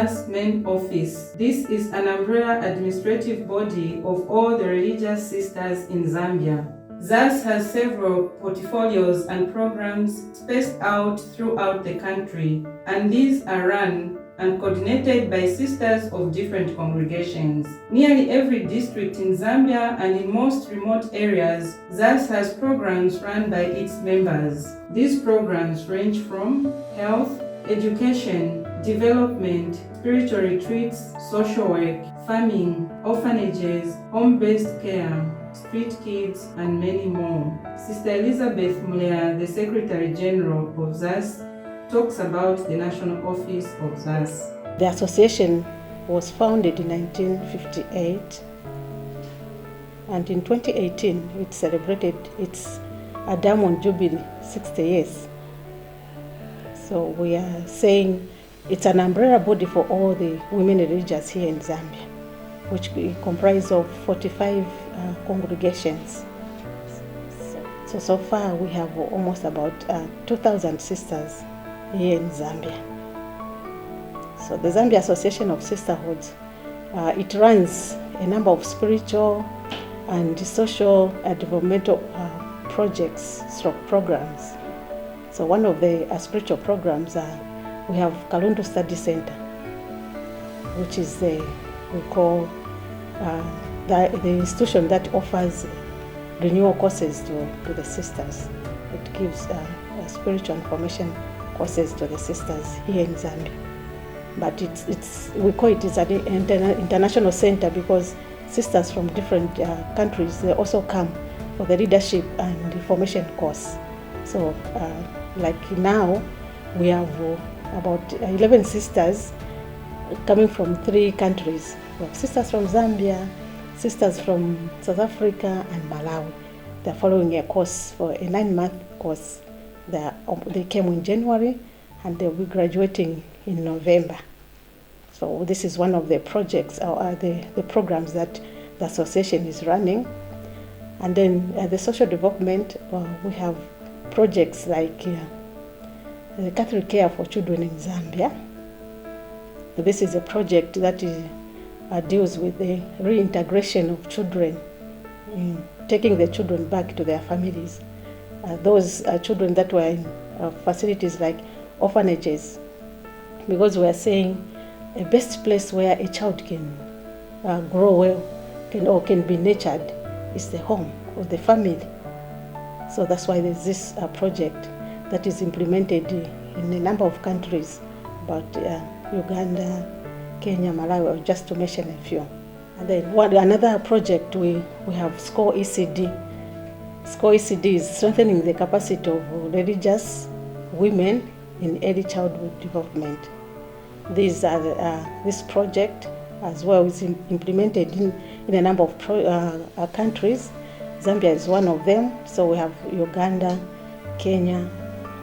ZAS main office. This is an umbrella administrative body of all the religious sisters in Zambia. ZAS has several portfolios and programs spaced out throughout the country, and these are run and coordinated by sisters of different congregations. Nearly every district in Zambia and in most remote areas, ZAS has programs run by its members. These programs range from health, education, development, spiritual retreats, social work, farming, orphanages, home-based care, street kids, and many more. Sister Elizabeth Mulea, the Secretary General of ZAS, talks about the national office of ZAS. The association was founded in 1958, and in 2018 it celebrated its Diamond Jubilee, 60 years. So we are saying it's an umbrella body for all the women religious here in Zambia, which comprise of 45 congregations. So far we have almost about 2,000 sisters here in Zambia. So the Zambia Association of Sisterhoods, it runs a number of spiritual and social developmental projects programs. So one of the spiritual programs, we have Kalundu Study Center, which is we call the institution that offers renewal courses to the sisters. It gives spiritual information courses to the sisters here in Zambia. But we call it an international center because sisters from different countries, they also come for the leadership and information course. So like now, we have about 11 sisters coming from 3 countries. We have sisters from Zambia, sisters from South Africa, and Malawi. They're following a course for a 9-month course. They came in January and they'll be graduating in November. So this is one of the projects or the programs that the association is running. And then the social development, we have projects like the Catholic Care for Children in Zambia. This is a project that deals with the reintegration of children, taking the children back to their families. Those children that were in facilities like orphanages, because we are saying a best place where a child can grow well, can be nurtured, is the home or the family. So that's why there's this project that is implemented in a number of countries, about Uganda, Kenya, Malawi, just to mention a few. And then another project we have SCORE ECD. SCORE ECD is strengthening the capacity of religious women in early childhood development. This project as well is implemented in a number of countries. Zambia is one of them. So we have Uganda, Kenya,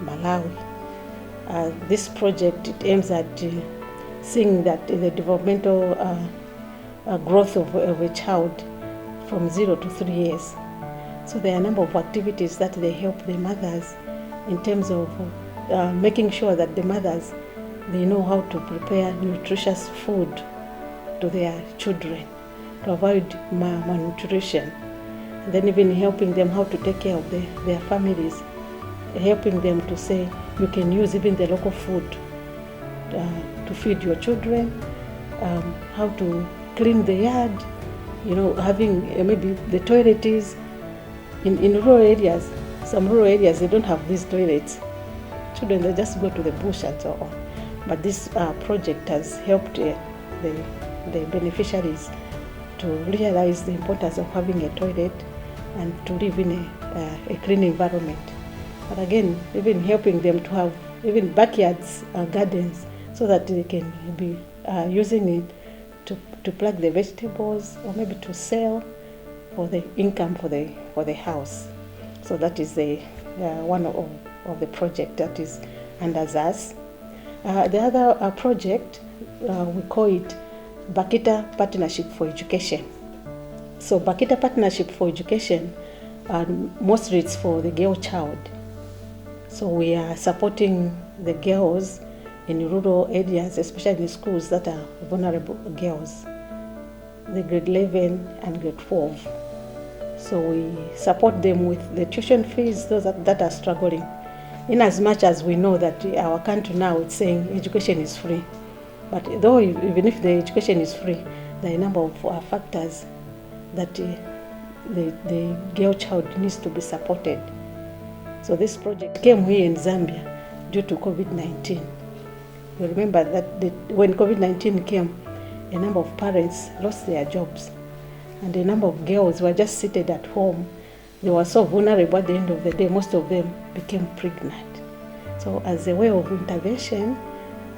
Malawi. This project, it aims at seeing that the developmental growth of a child from 0 to 3 years. So there are a number of activities that they help the mothers in terms of making sure that the mothers, they know how to prepare nutritious food to their children to avoid malnutrition. And then even helping them how to take care of their families, helping them to say you can use even the local food to feed your children, how to clean the yard, having maybe the toilet is in rural areas. Some rural areas, they don't have these toilets. Children, they just go to the bush and so on. But this project has helped the beneficiaries to realize the importance of having a toilet and to live in a clean environment. But again, even helping them to have even backyards, gardens, so that they can be using it to pluck the vegetables or maybe to sell for the income for the house. So that is one of the project that is under ZAS. The other project, we call it Bakita Partnership for Education. So Bakita Partnership for Education, mostly it's for the girl child. So we are supporting the girls in rural areas, especially in schools that are vulnerable girls, the grade 11 and grade 12. So we support them with the tuition fees, those that are struggling. In as much as we know that our country now is saying education is free. But though even if the education is free, there are a number of factors that the girl child needs to be supported. So this project came here in Zambia due to COVID-19. You remember that when COVID-19 came, a number of parents lost their jobs, and a number of girls were just seated at home. They were so vulnerable at the end of the day, most of them became pregnant. So as a way of intervention,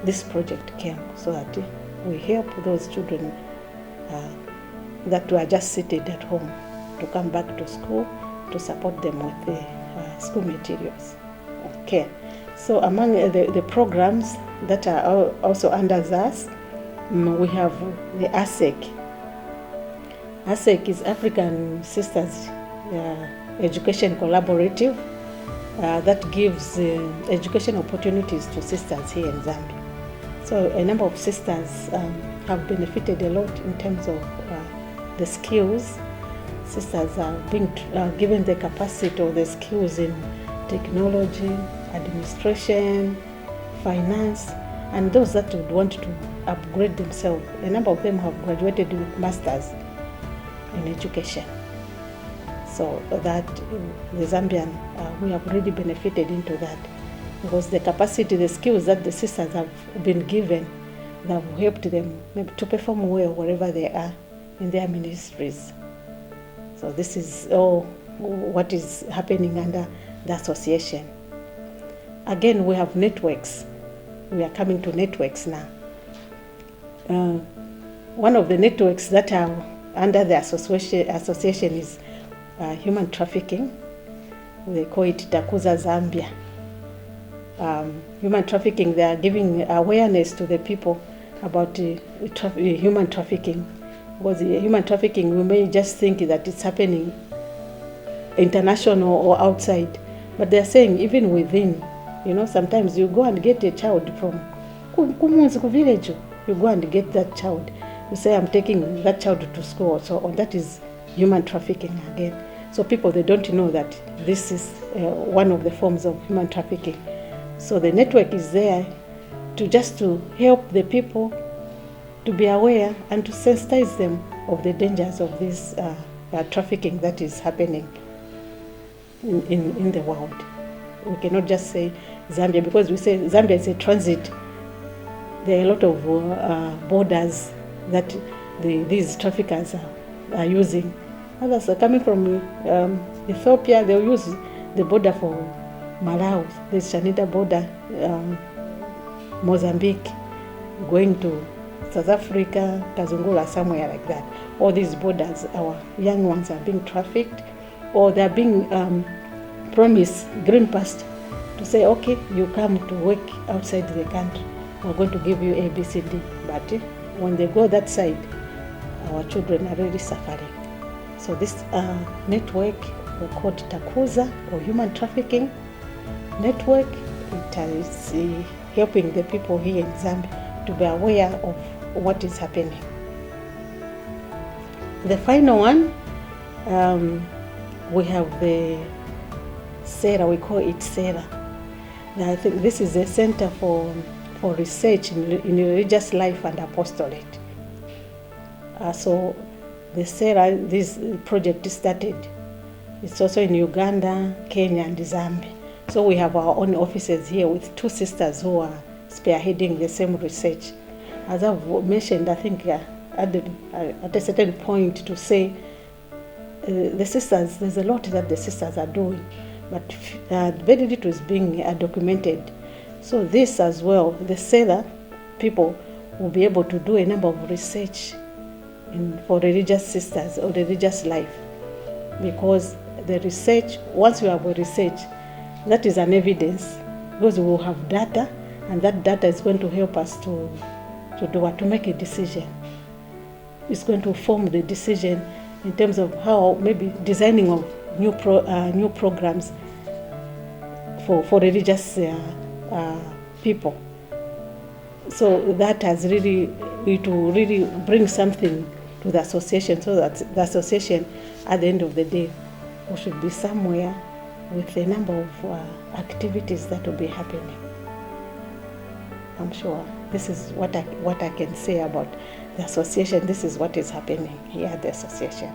this project came so that we help those children that were just seated at home to come back to school, to support them with the school materials. Okay, so among the programs that are also under ZAS, we have the ASEC. ASEC is African Sisters Education Collaborative that gives education opportunities to sisters here in Zambia. So a number of sisters have benefited a lot in terms of the skills. Sisters are being given the capacity or the skills in technology, administration, finance, and those that would want to upgrade themselves. A number of them have graduated with masters in education. So that the Zambian, we have really benefited into that, because the capacity, the skills that the sisters have been given, that have helped them maybe to perform well wherever they are in their ministries. So this is all what is happening under the association. Again, we have networks. We are coming to networks now. One of the networks that are under the association is human trafficking. They call it Takuza Zambia. Human trafficking, they are giving awareness to the people about human trafficking. Because human trafficking, we may just think that it's happening international or outside, but they're saying even within, sometimes you go and get a child from Kumunzi village, you go and get that child. You say, I'm taking that child to school or so on. That is human trafficking again. So people, they don't know that this is one of the forms of human trafficking. So the network is there to help the people to be aware and to sensitize them of the dangers of this trafficking that is happening in the world. We cannot just say Zambia, because we say Zambia is a transit. There are a lot of borders that these traffickers are using. Others are coming from Ethiopia. They'll use the border for Malawi, the Shanida border, Mozambique, going to South Africa, Kazungula, somewhere like that. All these borders, our young ones are being trafficked, or they're being promised green pass to say, okay, you come to work outside the country, we're going to give you A, B, C, D. But when they go that side, our children are really suffering. So this network, we call it Takuza, or Human Trafficking Network. It is helping the people here in Zambia to be aware of what is happening. The final one, we have the SERA, we call it SERA. Now, I think this is a center for research in religious life and apostolate. So the SERA, this project started. It's also in Uganda, Kenya, and Zambia. So we have our own offices here with two sisters who are spearheading the same research. As I've mentioned, I think at a certain point to say the sisters, there's a lot that the sisters are doing, but very little is being documented. So this as well, the SERA people will be able to do a number of research for religious sisters or religious life, because the research, once you have a research, that is an evidence, because we will have data, and that data is going to help us to make a decision. It's going to form the decision in terms of how maybe designing of new programs for religious people. So that has really, it will really bring something to the association, so that the association at the end of the day we should be somewhere with a number of activities that will be happening. I'm sure this is what I can say about the association. This is what is happening here at the association.